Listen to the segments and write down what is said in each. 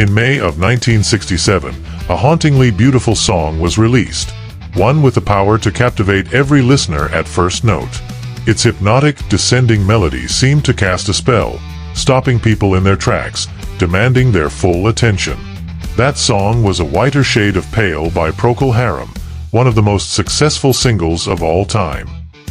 In May of 1967, a hauntingly beautiful song was released, one with the power to captivate every listener at first note. Its hypnotic, descending melody seemed to cast a spell, stopping people in their tracks, demanding their full attention. That song was A Whiter Shade of Pale by Procol Harum, one of the most successful singles of all time.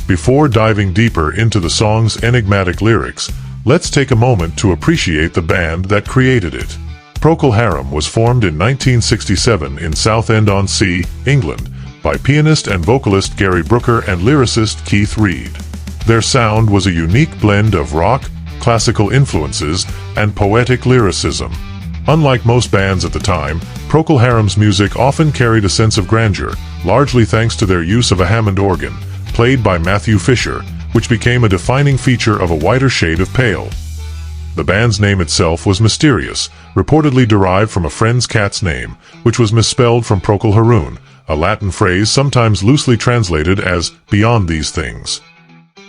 Before diving deeper into the song's enigmatic lyrics, let's take a moment to appreciate the band that created it. Procol Harum was formed in 1967 in Southend-on-Sea, England, by pianist and vocalist Gary Brooker and lyricist Keith Reid. Their sound was a unique blend of rock, classical influences, and poetic lyricism. Unlike most bands at the time, Procol Harum's music often carried a sense of grandeur, largely thanks to their use of a Hammond organ, played by Matthew Fisher, which became a defining feature of A Whiter Shade of Pale. The band's name itself was mysterious, reportedly derived from a friend's cat's name, which was misspelled from Procol Harum, a Latin phrase sometimes loosely translated as "beyond these things."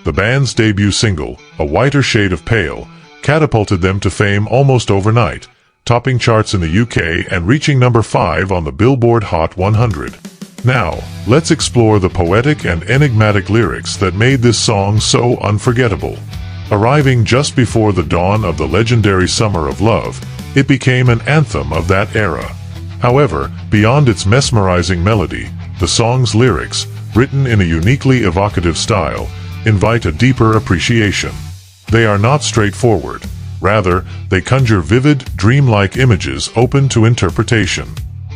The band's debut single, A Whiter Shade of Pale, catapulted them to fame almost overnight, topping charts in the UK and reaching number 5 on the Billboard Hot 100. Now, let's explore the poetic and enigmatic lyrics that made this song so unforgettable. Arriving just before the dawn of the legendary Summer of Love, it became an anthem of that era. However, beyond its mesmerizing melody, the song's lyrics, written in a uniquely evocative style, invite a deeper appreciation. They are not straightforward. Rather, they conjure vivid, dreamlike images open to interpretation.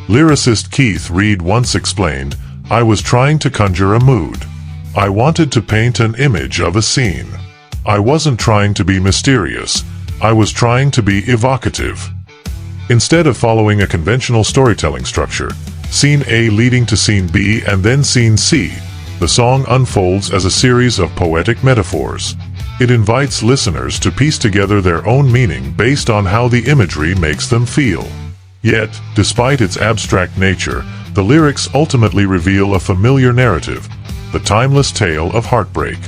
Lyricist Keith Reid once explained, "I was trying to conjure a mood. I wanted to paint an image of a scene. I wasn't trying to be mysterious. I was trying to be evocative." Instead of following a conventional storytelling structure, scene A leading to scene B and then scene C, the song unfolds as a series of poetic metaphors. It invites listeners to piece together their own meaning based on how the imagery makes them feel. Yet, despite its abstract nature, the lyrics ultimately reveal a familiar narrative, the timeless tale of heartbreak.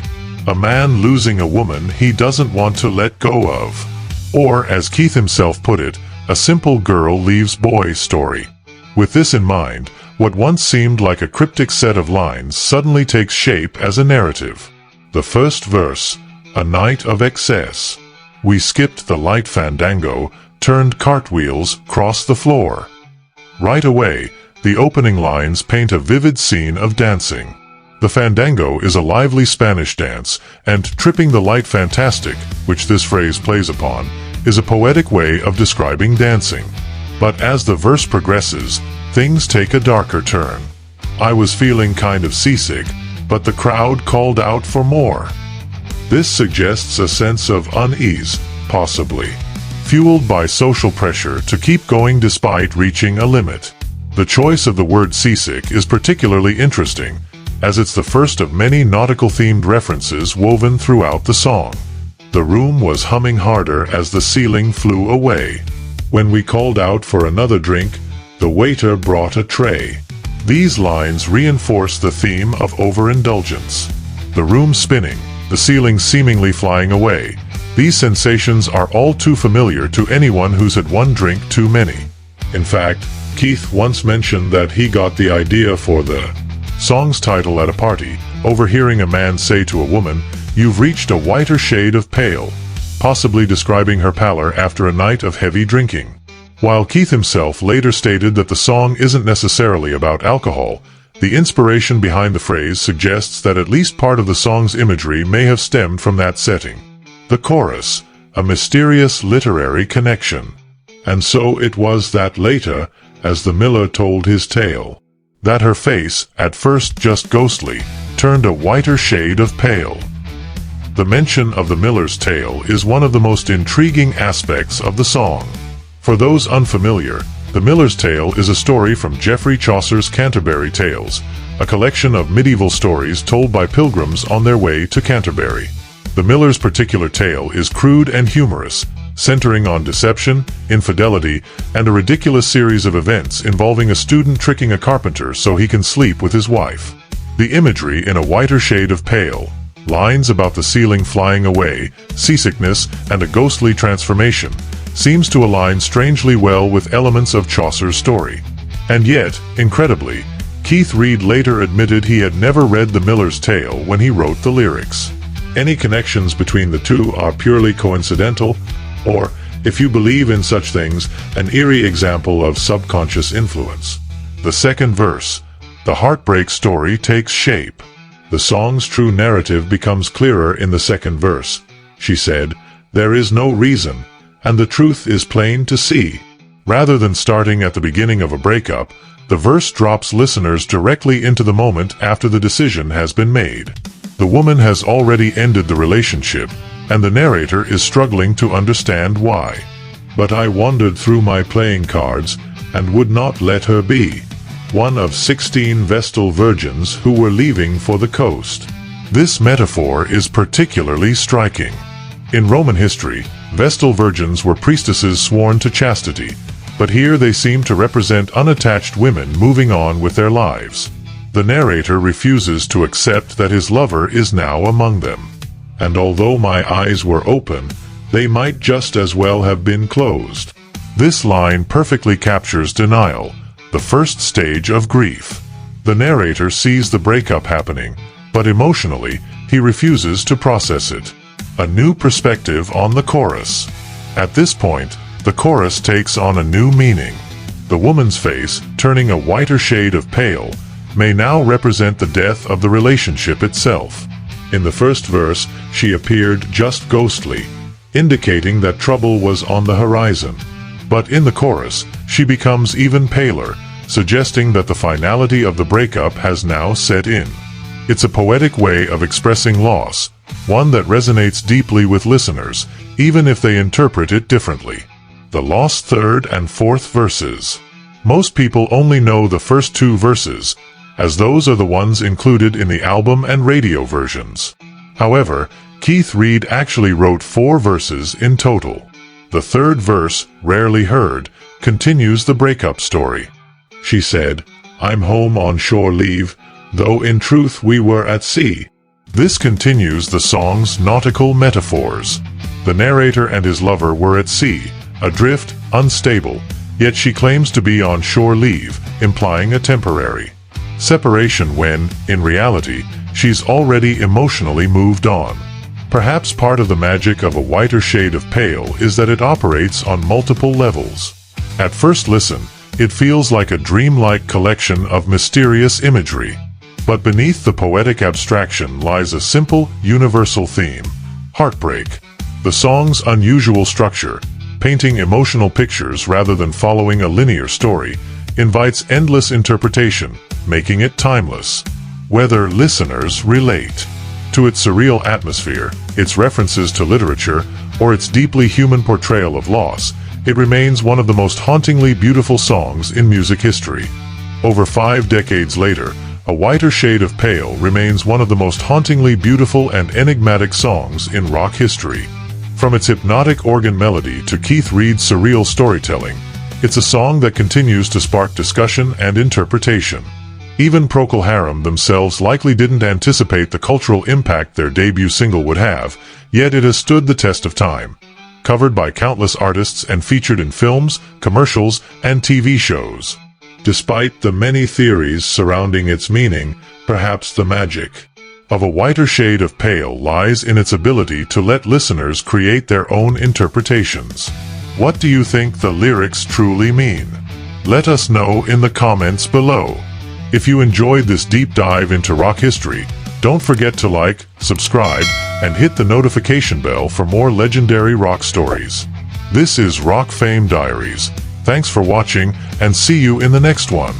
A man losing a woman he doesn't want to let go of. Or, as Keith himself put it, a simple girl leaves boy story. With this in mind, what once seemed like a cryptic set of lines suddenly takes shape as a narrative. The first verse, "A night of excess. We skipped the light fandango, turned cartwheels, crossed the floor." Right away, the opening lines paint a vivid scene of dancing. The fandango is a lively Spanish dance, and tripping the light fantastic, which this phrase plays upon, is a poetic way of describing dancing. But as the verse progresses, things take a darker turn. "I was feeling kind of seasick, but the crowd called out for more." This suggests a sense of unease, possibly fueled by social pressure to keep going despite reaching a limit. The choice of the word seasick is particularly interesting, as it's the first of many nautical-themed references woven throughout the song. "The room was humming harder as the ceiling flew away. When we called out for another drink, the waiter brought a tray." These lines reinforce the theme of overindulgence. The room spinning, the ceiling seemingly flying away. These sensations are all too familiar to anyone who's had one drink too many. In fact, Keith once mentioned that he got the idea for the song's title at a party, overhearing a man say to a woman, "You've reached a whiter shade of pale," possibly describing her pallor after a night of heavy drinking. While Keith himself later stated that the song isn't necessarily about alcohol, the inspiration behind the phrase suggests that at least part of the song's imagery may have stemmed from that setting. The chorus, a mysterious literary connection. "And so it was that later, as the miller told his tale, that her face, at first just ghostly, turned a whiter shade of pale." The mention of the miller's tale is one of the most intriguing aspects of the song. For those unfamiliar, The Miller's Tale is a story from Geoffrey Chaucer's Canterbury Tales, a collection of medieval stories told by pilgrims on their way to Canterbury. The miller's particular tale is crude and humorous, centering on deception, infidelity, and a ridiculous series of events involving a student tricking a carpenter so he can sleep with his wife. The imagery in A Whiter Shade of Pale, lines about the ceiling flying away, seasickness, and a ghostly transformation, seems to align strangely well with elements of Chaucer's story. And yet, incredibly, Keith Reid later admitted he had never read The Miller's Tale when he wrote the lyrics. Any connections between the two are purely coincidental, or, if you believe in such things, an eerie example of subconscious influence. The second verse. The heartbreak story takes shape. The song's true narrative becomes clearer in the second verse. She said, "There is no reason, and the truth is plain to see." Rather than starting at the beginning of a breakup, the verse drops listeners directly into the moment after the decision has been made. The woman has already ended the relationship, and the narrator is struggling to understand why. "But I wandered through my playing cards, and would not let her be one of 16 Vestal virgins who were leaving for the coast." This metaphor is particularly striking. In Roman history, Vestal virgins were priestesses sworn to chastity, but here they seem to represent unattached women moving on with their lives. The narrator refuses to accept that his lover is now among them. "And although my eyes were open, they might just as well have been closed." This line perfectly captures denial, the first stage of grief. The narrator sees the breakup happening, but emotionally, he refuses to process it. A new perspective on the chorus. At this point, the chorus takes on a new meaning. The woman's face, turning a whiter shade of pale, may now represent the death of the relationship itself. In the first verse, she appeared just ghostly, indicating that trouble was on the horizon. But in the chorus, she becomes even paler, suggesting that the finality of the breakup has now set in. It's a poetic way of expressing loss, one that resonates deeply with listeners, even if they interpret it differently. The lost third and fourth verses. Most people only know the first two verses, as those are the ones included in the album and radio versions. However, Keith Reid actually wrote 4 verses in total. The third verse, rarely heard, continues the breakup story. She said, "I'm home on shore leave, though in truth we were at sea." This continues the song's nautical metaphors. The narrator and his lover were at sea, adrift, unstable, yet she claims to be on shore leave, implying a temporary separation when, in reality, she's already emotionally moved on. Perhaps part of the magic of A Whiter Shade of Pale is that it operates on multiple levels. At first listen, it feels like a dreamlike collection of mysterious imagery. But beneath the poetic abstraction lies a simple, universal theme: heartbreak. The song's unusual structure, painting emotional pictures rather than following a linear story, invites endless interpretation, making it timeless. Whether listeners relate to its surreal atmosphere, its references to literature, or its deeply human portrayal of loss, it remains one of the most hauntingly beautiful songs in music history. Over 5 decades later, A Whiter Shade of Pale remains one of the most hauntingly beautiful and enigmatic songs in rock history. From its hypnotic organ melody to Keith Reid's surreal storytelling, it's a song that continues to spark discussion and interpretation. Even Procol Harum themselves likely didn't anticipate the cultural impact their debut single would have, yet it has stood the test of time. Covered by countless artists and featured in films, commercials, and TV shows. Despite the many theories surrounding its meaning, perhaps the magic of A Whiter Shade of Pale lies in its ability to let listeners create their own interpretations. What do you think the lyrics truly mean? Let us know in the comments below. If you enjoyed this deep dive into rock history, don't forget to like, subscribe, and hit the notification bell for more legendary rock stories. This is Rock Fame Diaries. Thanks for watching, and see you in the next one.